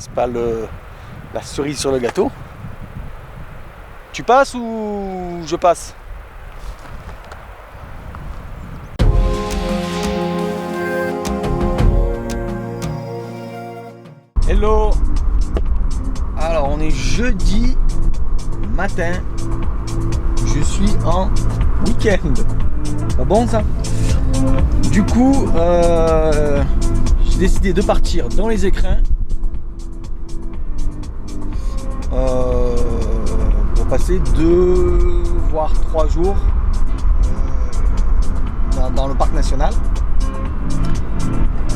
C'est pas la cerise sur le gâteau. Tu passes ou je passe? Hello. Alors on est jeudi matin. Je suis en week-end. Pas bon ça? Du coup, j'ai décidé de partir dans les écrins pour passer 2 voire 3 jours dans le parc national.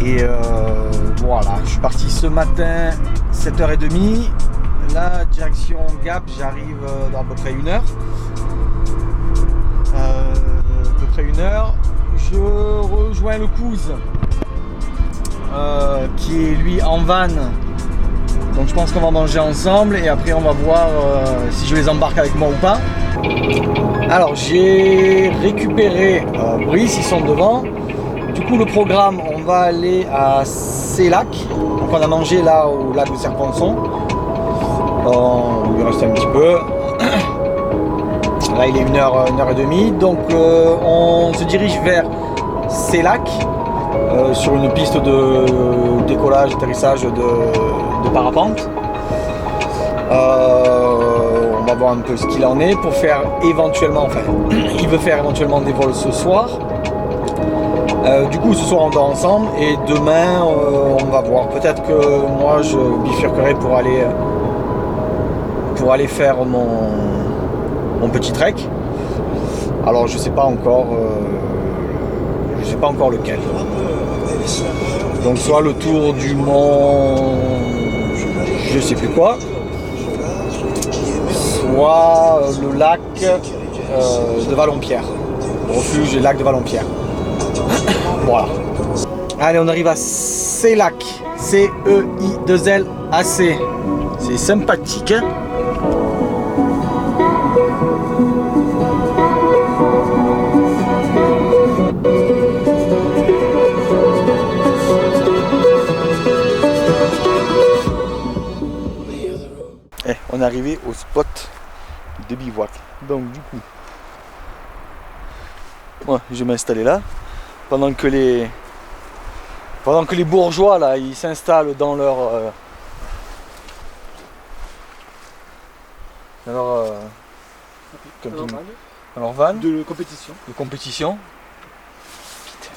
Et voilà, je suis parti ce matin 7h30. La direction Gap, j'arrive dans à peu près 1 heure. À peu près 1 heure. Je rejoins le Couze qui est lui en van. Donc je pense qu'on va manger ensemble et après on va voir si je les embarque avec moi ou pas. Alors j'ai récupéré Brice, ils sont devant. Du coup le programme, on va aller à Célac. Donc on a mangé là au lac de Serponçon. On lui reste un petit peu. Là il est 1h30. Donc on se dirige vers Célac sur une piste de décollage, atterrissage de parapente. On va voir un peu ce qu'il en est pour faire éventuellement, enfin il veut faire éventuellement des vols ce soir. Du coup ce soir on dort ensemble et demain on va voir. Peut-être que moi je bifurquerai pour aller faire mon petit trek. Alors je sais pas encore lequel. Donc soit le tour du mont je sais plus quoi, soit le lac de Vallonpierre, le refuge du lac de Vallonpierre. Voilà. Allez, on arrive à Célac, C-E-I-2-L-A-C. C'est sympathique, hein? On est arrivé au spot de bivouac. Donc du coup, moi je vais m'installer là pendant que les bourgeois là ils s'installent dans leur camping, dans leur van de compétition. Putain.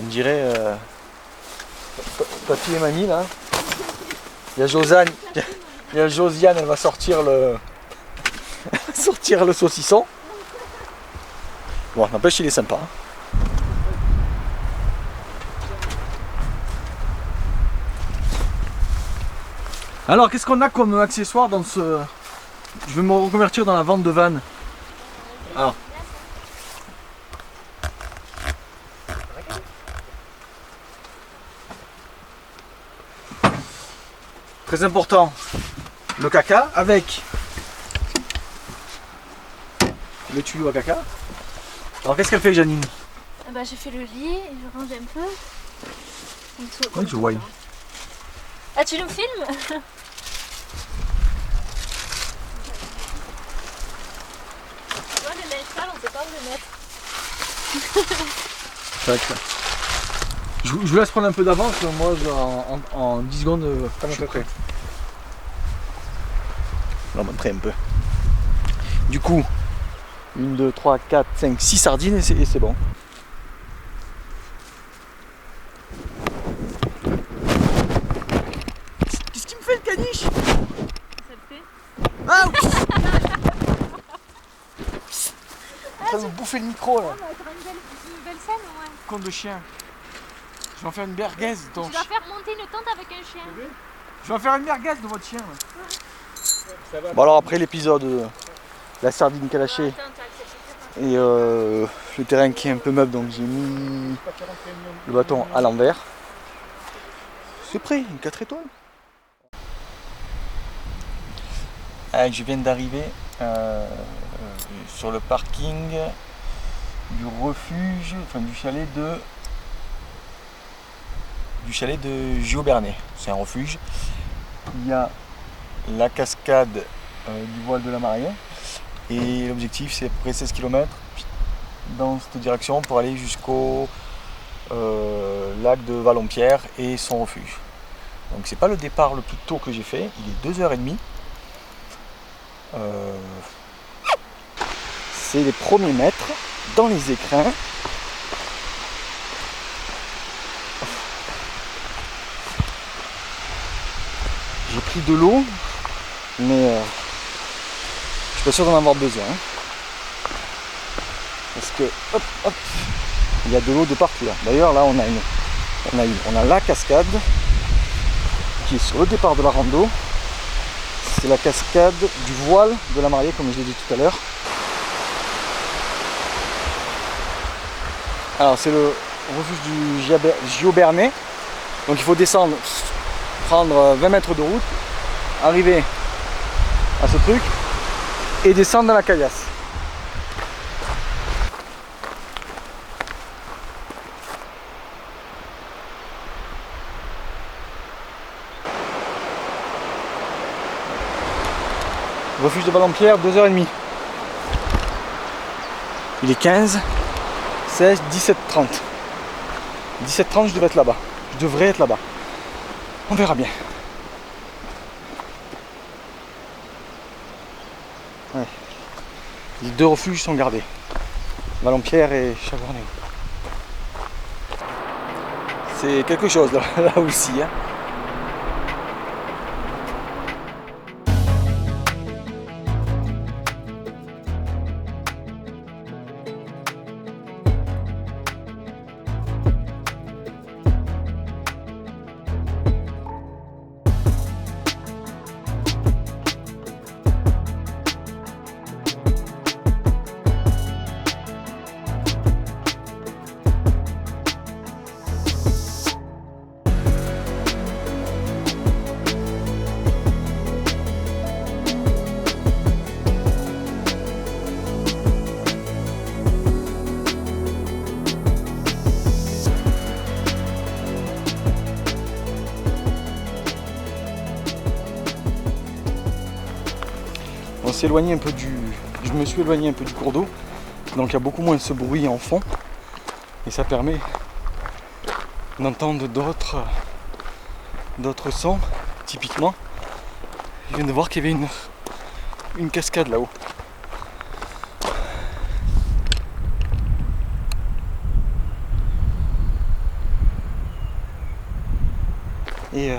On dirait papy et mamie là. Il y a Josiane, elle va sortir le saucisson. Bon, n'empêche, il est sympa. Alors, qu'est-ce qu'on a comme accessoire dans ce... Je vais me reconvertir dans la vente de vannes. Alors. Très important, le caca avec le tuyau à caca. Alors qu'est-ce qu'elle fait, Janine? Bah, j'ai fait le lit et je range un peu. Oui, je vois. Ah, tu nous filmes? Moi, les linge sales, on sait pas où les mettre. C'est vrai que ça. Je vous laisse prendre un peu d'avance, moi en 10 secondes je suis prêt. On va montrer un peu. Du coup, 1, 2, 3, 4, 5, 6 sardines et c'est bon. Qu'est-ce qu'il me fait le caniche? Ça le fait? Ah oui. En train de me bouffer le micro là. On va faire une belle scène au moins. Con de chien. Je vais en faire une merguez. Donc... Tu vas faire monter une tente avec un chien. Je vais en faire une merguez de votre chien. Ouais. Bon alors après l'épisode, la sardine qui a lâché et le terrain qui est un peu meuble, donc j'ai mis le bâton à l'envers. C'est prêt, une 4 étoiles. Je viens d'arriver sur le parking du refuge, enfin du chalet du chalet de Giobernay. C'est un refuge. Il y a la cascade du voile de la Mariée. Et l'objectif c'est à peu près 16 km dans cette direction pour aller jusqu'au lac de Valompierre et son refuge. Donc c'est pas le départ le plus tôt que j'ai fait, il est 2h30. C'est les premiers mètres dans les écrins. J'ai pris de l'eau, mais je suis pas sûr d'en avoir besoin. Parce que hop, hop, il y a de l'eau de partout là. D'ailleurs là on a la cascade qui est sur le départ de la rando. C'est la cascade du voile de la Mariée, comme je l'ai dit tout à l'heure. Alors c'est le refuge du Giobernay. Donc il faut descendre, prendre 20 mètres de route, arriver à ce truc et descendre dans la caillasse. Refuge de Valompierre, 2h30. Il est 15, 16, 17h30. 17h30, je devrais être là-bas. Je devrais être là-bas. On verra bien. Ouais. Les deux refuges sont gardés. Valompierre et Chavornay. C'est quelque chose là aussi. Hein. Je me suis éloigné un peu du cours d'eau, donc il y a beaucoup moins ce bruit en fond et ça permet d'entendre d'autres sons. Typiquement, je viens de voir qu'il y avait une cascade là-haut. Et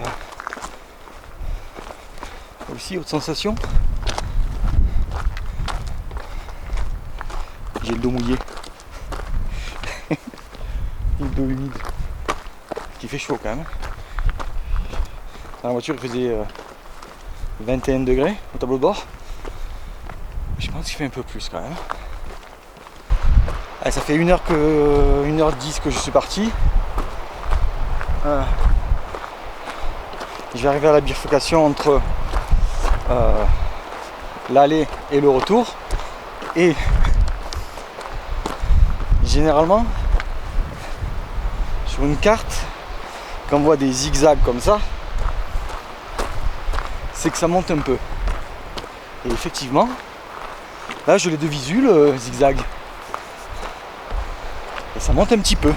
aussi autre sensation. J'ai le dos mouillé. Le dos humide. Qui fait chaud quand même. Dans la voiture il faisait 21 degrés au tableau de bord. Je pense qu'il fait un peu plus quand même. Allez, ça fait 1h10 que je suis parti. Je vais arriver à la bifurcation entre l'aller et le retour. Et généralement, sur une carte, quand on voit des zigzags comme ça, c'est que ça monte un peu. Et effectivement, là je l'ai de visu le zigzag. Et ça monte un petit peu.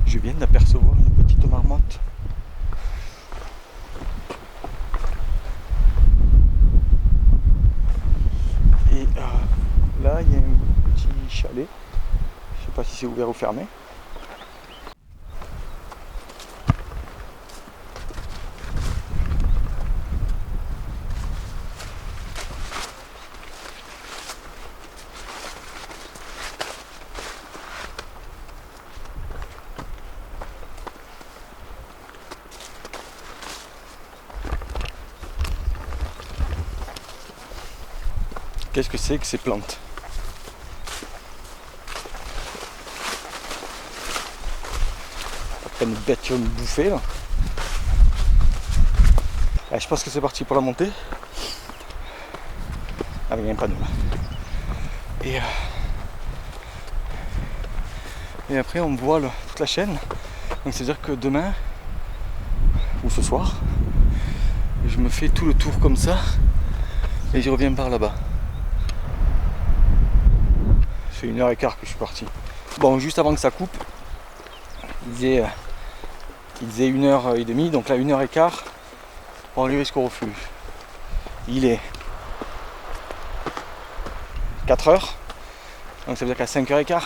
Je viens d'apercevoir une petite marmotte. Et là il y a un petit chalet. Je sais pas si c'est ouvert ou fermé. Qu'est-ce que c'est que ces plantes? Une bête qui va me bouffer là. Allez, je pense que c'est parti pour la montée. Ah mais il y a un panneau là. Et après on voit toute la chaîne. Donc c'est à dire que demain ou ce soir je me fais tout le tour comme ça et je reviens par là-bas. C'est 1h15 que je suis parti. Bon, juste avant que ça coupe, il disait 1h30, donc là 1h15 pour arriver jusqu'au refuge. Il est 4h, donc ça veut dire qu'à 5h15,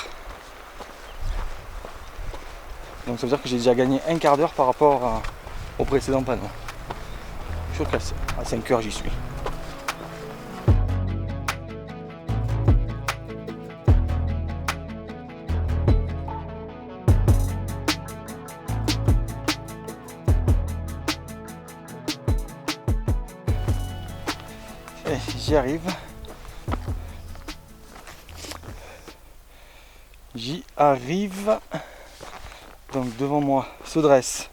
donc ça veut dire que j'ai déjà gagné un quart d'heure par rapport au précédent panneau. Je suis sûr qu'à 5h j'y suis. J'y arrive. J'y arrive. Donc devant moi se dresse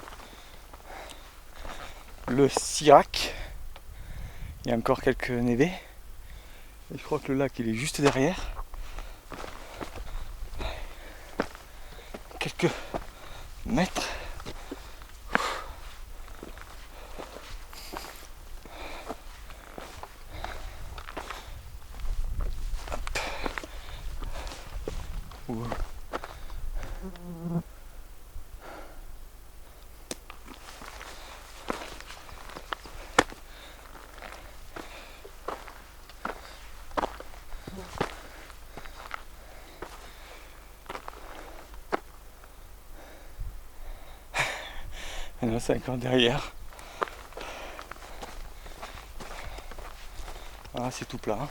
le Sirac. Il y a encore quelques névés. Et je crois que le lac il est juste derrière. Quelques mètres. Et là c'est encore derrière. Voilà, c'est tout plat.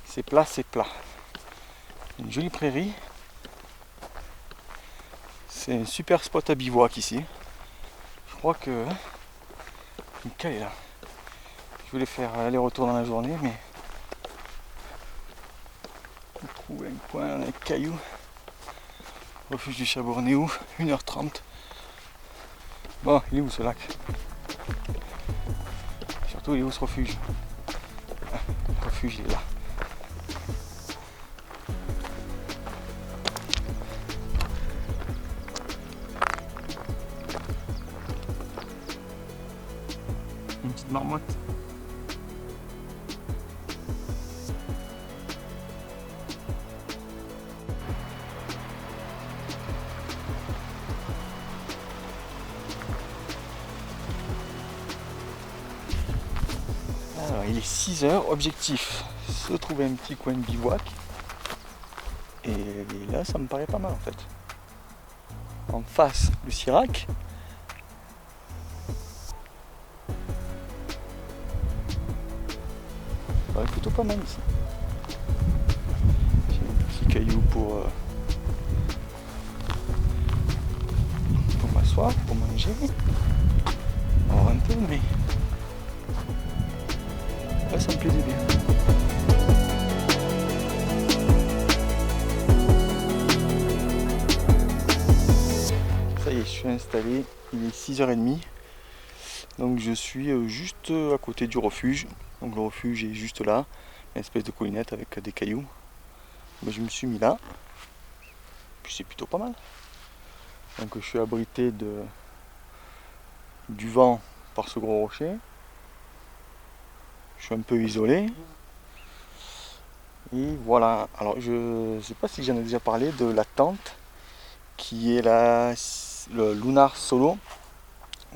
C'est plat, c'est plat. Une jolie prairie. C'est un super spot à bivouac ici. Je crois que Mika est là. Je voulais faire aller-retour dans la journée, mais j'ai trouvé un coin avec cailloux. Refuge du Chabournéou, 1h30. Bon, il est où ce lac? Surtout, il est où ce refuge? Ah, le refuge, il est là. Une petite marmotte. Alors, il est 6h, objectif se trouver un petit coin de bivouac. Et là, ça me paraît pas mal en fait. En face, le Sirac. Ouais, plutôt pas mal ici. J'ai un petit caillou pour m'asseoir, pour manger. Alors un peu, mais là ça me plaisait bien. Ça y est, je suis installé, il est 6h30. Donc je suis juste à côté du refuge. Donc le refuge est juste là, une espèce de collinette avec des cailloux. Mais je me suis mis là. Puis c'est plutôt pas mal. Donc je suis abrité du vent par ce gros rocher. Je suis un peu isolé. Et voilà. Alors je sais pas si j'en ai déjà parlé de la tente qui est le Lunar Solo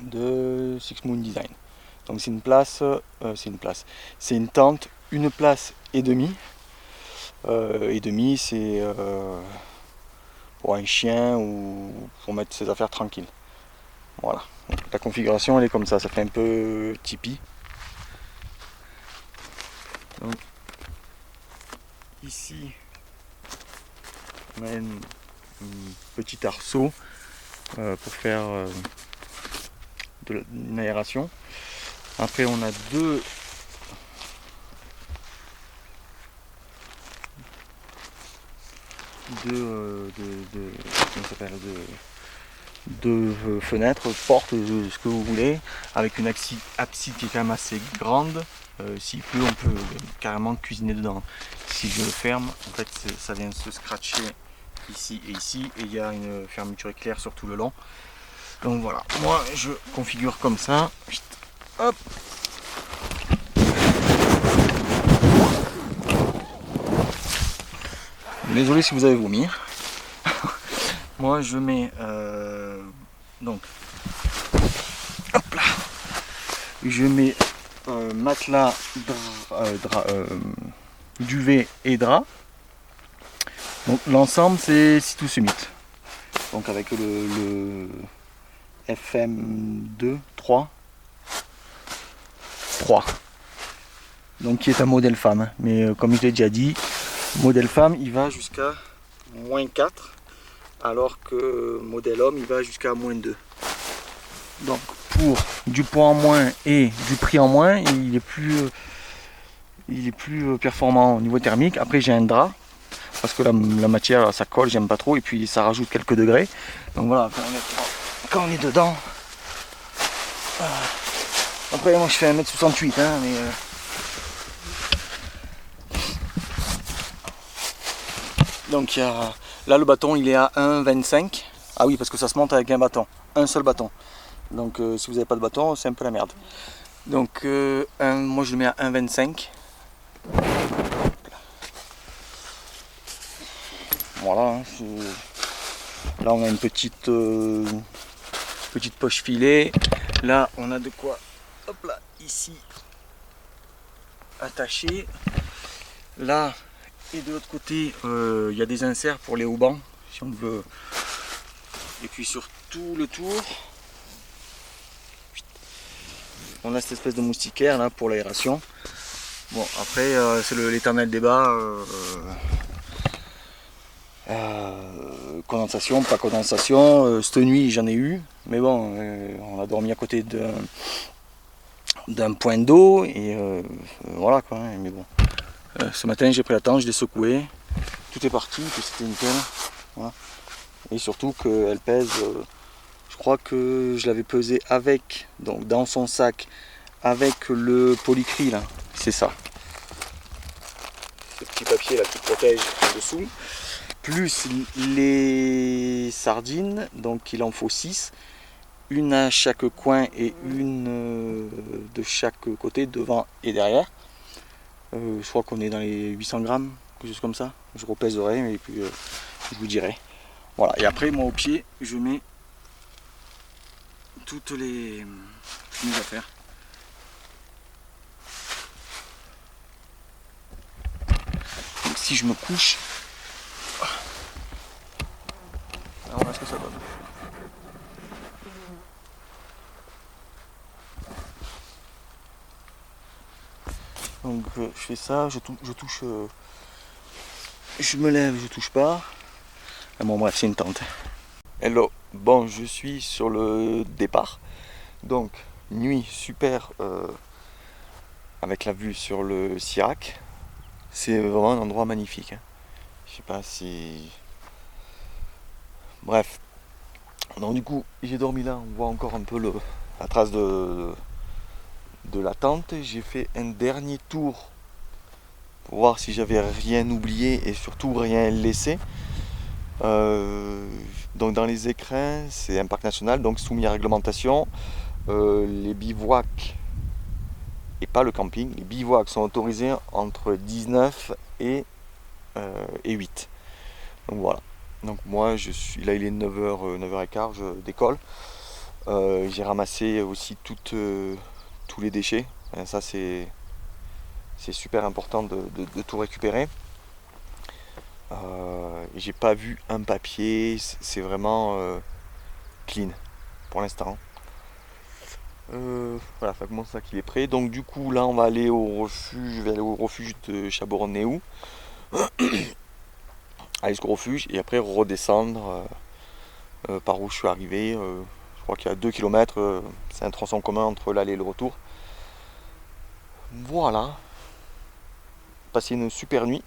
de Six Moon Design. Donc c'est une tente, une place et demie. C'est pour un chien ou pour mettre ses affaires tranquilles. Voilà. Donc, la configuration elle est comme ça fait un peu tipi. Donc ici on a un petit arceau pour faire une aération. Après on a deux fenêtres, portes, ce que vous voulez, avec une abside qui est quand même assez grande. S'il pleut, on peut carrément cuisiner dedans. Si je le ferme, en fait, ça vient se scratcher ici et ici, et il y a une fermeture éclair sur tout le long. Donc voilà, moi je configure comme ça. Hop. Désolé si vous avez vomi. Moi je mets donc hop là. Je mets matelas, duvet et drap. Donc l'ensemble c'est Citus Summit. Donc avec le FM2 3. Donc qui est un modèle femme. Mais comme je l'ai déjà dit, modèle femme il va jusqu'à -4. Alors que modèle homme il va jusqu'à -2. Donc pour du poids en moins et du prix en moins, il est plus performant au niveau thermique. Après j'ai un drap parce que la matière ça colle, j'aime pas trop, et puis ça rajoute quelques degrés. Donc voilà, quand on est dedans. Après moi je fais 1m68 hein, mais donc il y a là le bâton il est à 1,25. Ah oui, parce que ça se monte avec un bâton, un seul bâton. Donc si vous n'avez pas de bâton, c'est un peu la merde. Donc moi je le mets à 1,25. Voilà. Hein, là on a une petite poche filet. Là on a de quoi, hop là, ici attaché. Là et de l'autre côté il y a des inserts pour les haubans si on veut. Et puis sur tout le tour on a cette espèce de moustiquaire là pour l'aération. Bon après c'est l'éternel débat, condensation, pas condensation. Cette nuit j'en ai eu, mais bon on a dormi à côté d'un point d'eau et voilà quoi. Mais bon, ce matin j'ai pris la tente, je l'ai secoué, tout est parti, que c'était nickel. Voilà. Et surtout qu'elle pèse, je crois que je l'avais pesé avec, donc dans son sac, avec le polycry là, c'est ça. Ce petit papier là qui protège en dessous, plus les sardines, donc il en faut 6, une à chaque coin et une de chaque côté, devant et derrière. Je crois qu'on est dans les 800 grammes, quelque chose comme ça. Je repèserai et puis je vous dirai. Voilà, et après moi au pied je mets toutes mes affaires. Donc si je me couche, on va voir ce que ça donne. Donc je fais ça, je touche, je me lève, je touche pas. Bon bref, c'est une tente. Hello, bon je suis sur le départ. Donc nuit super avec la vue sur le Sirac. C'est vraiment un endroit magnifique. Hein. Je sais pas si. Bref. Donc du coup j'ai dormi là, on voit encore un peu la trace de la tente. J'ai fait un dernier tour pour voir si j'avais rien oublié et surtout rien laissé. Donc dans les écrins, c'est un parc national, donc soumis à réglementation. Les bivouacs, et pas le camping, les bivouacs sont autorisés entre 19 et 8. Donc voilà. Donc moi je suis là, il est 9h, 9h15, je décolle. J'ai ramassé aussi tous les déchets. Ça c'est super important de tout récupérer. J'ai pas vu un papier, c'est vraiment clean pour l'instant. Voilà, fait que mon sac il est prêt. Donc du coup là on va aller au refuge, je vais aller au refuge de Chaboron-Néou. Aller jusqu'au refuge et après redescendre par où je suis arrivé. Je crois qu'il y a 2 km, c'est un tronçon commun entre l'aller et le retour. Voilà. Passer une super nuit.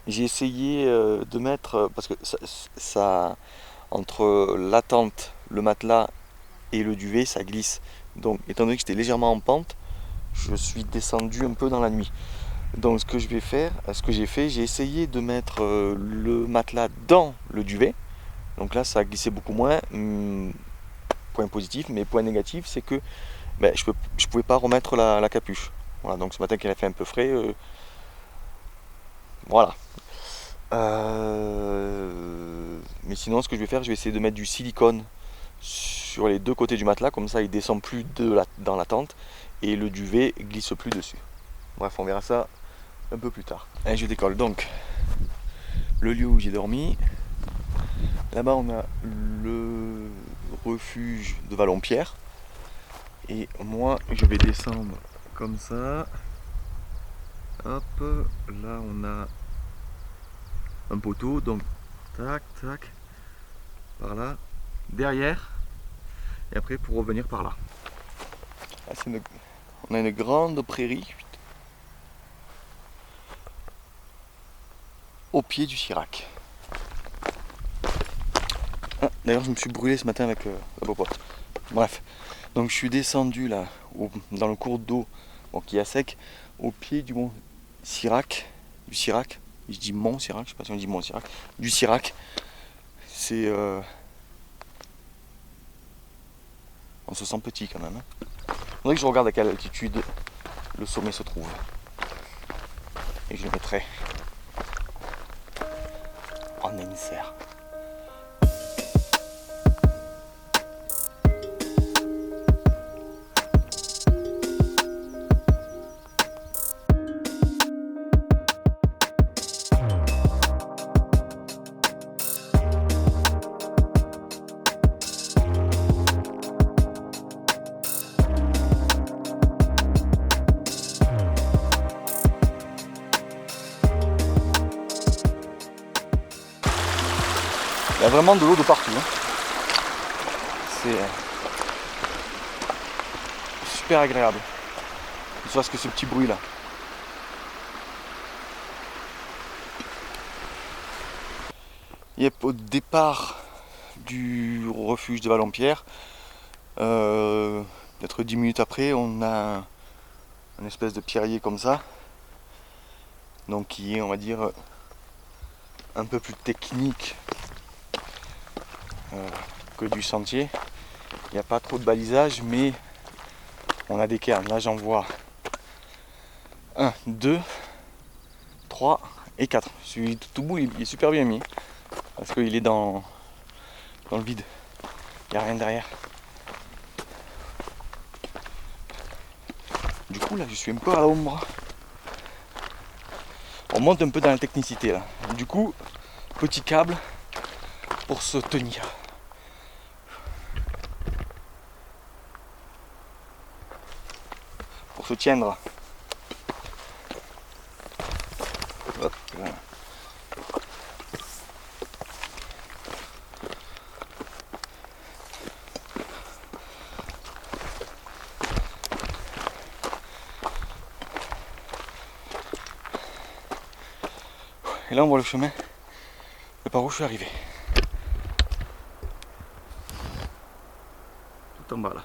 J'ai essayé de mettre, parce que ça entre la tente, le matelas et le duvet, ça glisse. Donc étant donné que j'étais légèrement en pente, je suis descendu un peu dans la nuit. Donc ce que je vais faire, ce que j'ai fait, j'ai essayé de mettre le matelas dans le duvet. Donc là ça a glissé beaucoup moins. Point positif, mais point négatif c'est que ben, je pouvais pas remettre la capuche. Voilà, donc ce matin qu'il a fait un peu frais, voilà. Mais sinon ce que je vais faire, je vais essayer de mettre du silicone sur les deux côtés du matelas, comme ça il descend plus dans la tente et le duvet glisse plus dessus. Bref, on verra ça un peu plus tard. Allez, je décolle. Donc le lieu où j'ai dormi, là-bas on a le refuge de Vallon-Pierre et moi je vais descendre comme ça. Hop, là on a un poteau, donc tac tac par là, derrière, et après pour revenir par là. Là on a une grande prairie au pied du Sirac. Ah, d'ailleurs je me suis brûlé ce matin avec la popote. Bref, donc je suis descendu là dans le cours d'eau qui est à sec au pied du mont Sirac, du Sirac. Je dis mont Sirac, je sais pas si on dit mont Sirac, du Sirac. C'est on se sent petit quand même. Hein. Faudrait que je regarde à quelle altitude le sommet se trouve. Et je le mettrai en insert. Il y a vraiment de l'eau de partout. Hein. C'est super agréable. Ne serait-ce que ce petit bruit là. Yep, au départ du refuge de Vallon-Pierre, peut-être 10 minutes après, on a une espèce de pierrier comme ça. Donc qui est, on va dire, un peu plus technique que du sentier. Il n'y a pas trop de balisage, mais on a des cairns. Là j'en vois 1, 2, 3 et 4. Celui tout au bout il est super bien mis parce qu'il est dans le vide. Il n'y a rien derrière. Du coup là je suis un peu à l'ombre. On monte un peu dans la technicité là. Du coup, petit câble pour se tenir. Pour se tiendre. Hop, voilà. Et là on voit le chemin par où je suis arrivé. Tout en bas là.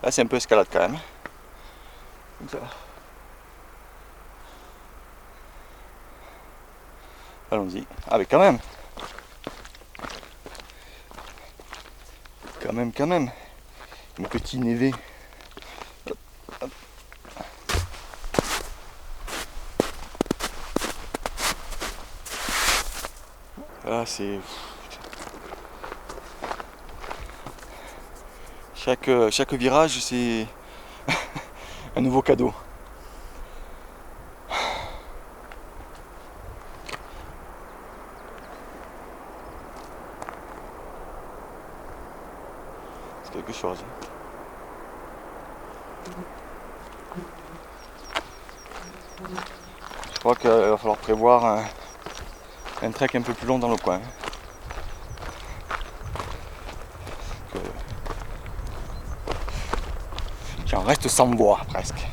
Là c'est un peu escalade quand même. Comme ça. Allons-y. Ah mais quand même. Quand même. Mon petit névé. Hop, hop. Là c'est... Chaque virage c'est un nouveau cadeau. C'est quelque chose. Je crois qu'il va falloir prévoir un trek un peu plus long dans le coin. J'en reste sans voix presque.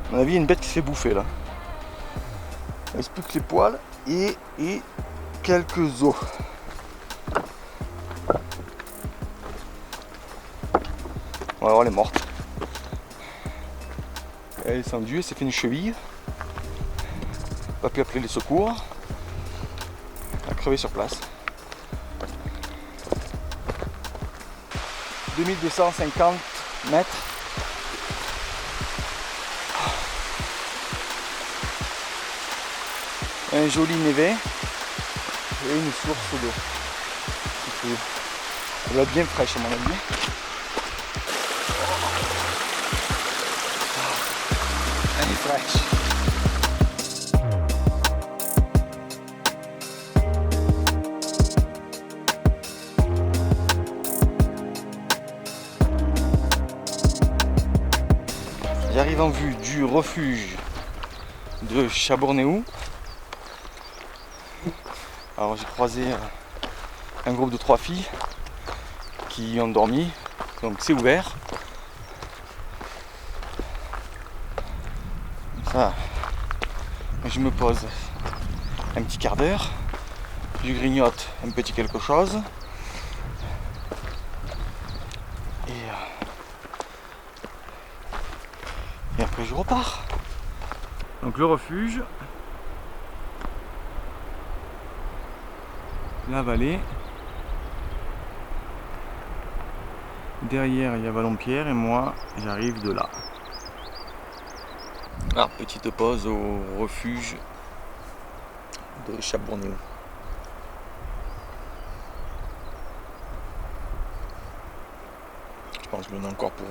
À mon avis, il y a une bête qui se fait bouffer là. Il reste plus que les poils et quelques os. On va voir, elle est morte. Elle est descendue, elle s'est fait une cheville. Pas pu appeler les secours. Elle a crevé sur place. 2250 mètres. Un joli névé et une source d'eau. Elle doit être bien fraîche à mon avis. Elle est fraîche. J'arrive en vue du refuge de Chabournéou. Alors j'ai croisé un groupe de 3 filles qui ont dormi, donc c'est ouvert. Ça, je me pose un petit quart d'heure, je grignote un petit quelque chose et après je repars. Donc le refuge, la vallée, derrière il y a Valompierre et moi j'arrive de là. Alors petite pause au refuge de Chabournéou. Je pense que j'en ai encore pour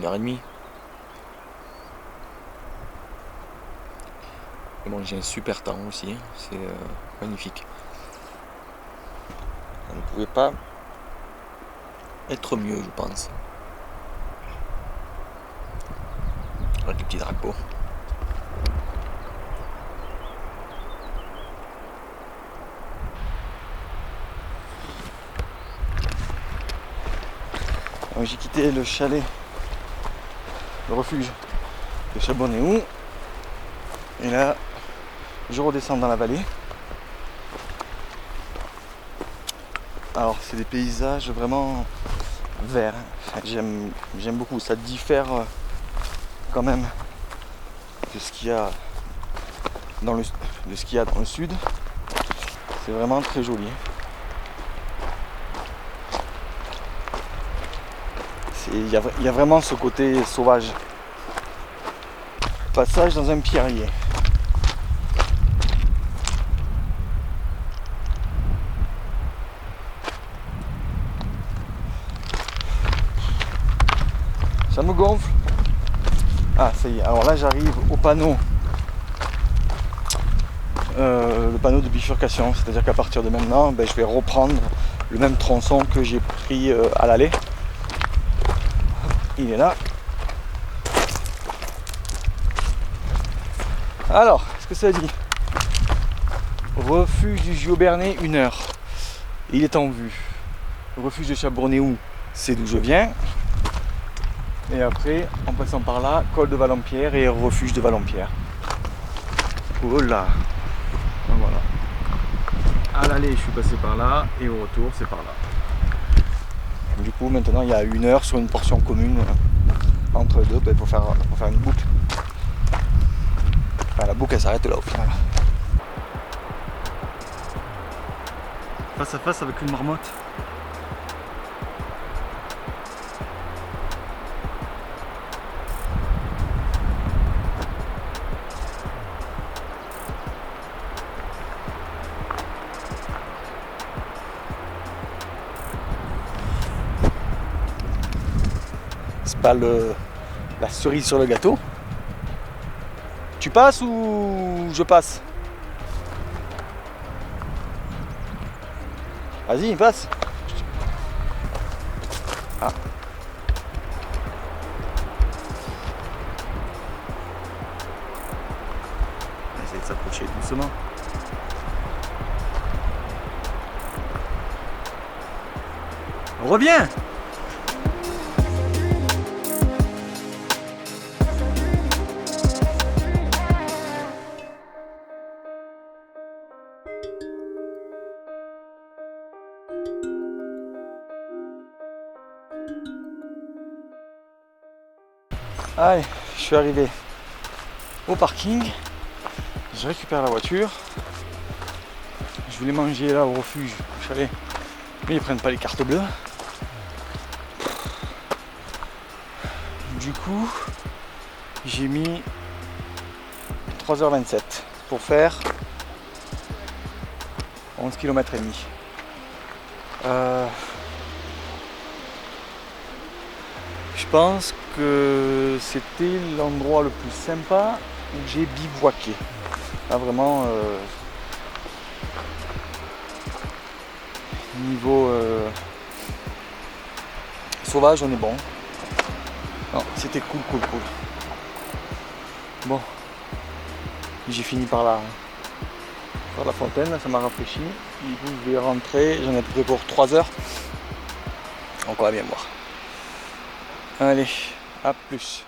1h30. Et bon, j'ai un super temps aussi, c'est magnifique. Ça ne pouvait pas être mieux, je pense. Avec le petit drapeau. J'ai quitté le chalet, le refuge de Chabournéou. Et là, je redescends dans la vallée. Alors, c'est des paysages vraiment verts. J'aime beaucoup. Ça diffère quand même de ce qu'il y a dans le sud. C'est vraiment très joli. Il y a vraiment ce côté sauvage. Passage dans un pierrier. Ça me gonfle. Ah, ça y est. Alors là, j'arrive au panneau. Le panneau de bifurcation. C'est-à-dire qu'à partir de maintenant, je vais reprendre le même tronçon que j'ai pris à l'aller. Il est là. Alors, qu'est-ce que ça dit? Refuge du Giobernais, 1 heure. Il est en vue. Refuge de Chabournéou, c'est d'où je viens. Et après, en passant par là, col de Valompierre et refuge de Valompierre. Oh là. Donc voilà. À l'aller, je suis passé par là et au retour, c'est par là. Du coup, maintenant, il y a 1 heure sur une portion commune entre deux pour faire une boucle. Enfin, la boucle, elle s'arrête là au final. Face à face avec une marmotte. C'est pas la cerise sur le gâteau. Tu passes ou je passe? Vas-y, passe. Ah. On va essayer de s'approcher doucement. Reviens. Allez, je suis arrivé au parking. Je récupère la voiture. Je voulais manger là au refuge, au chalet. Mais ils prennent pas les cartes bleues. Du coup, j'ai mis 3h27 pour faire 11 km et demi. Je pense que c'était l'endroit le plus sympa où j'ai bivouaqué. Là vraiment niveau sauvage on est bon. Non, c'était cool. Bon, j'ai fini par la fontaine, ça m'a rafraîchi. Du coup je vais rentrer, j'en ai près pour 3 heures. Donc on va bien voir. Allez, à plus.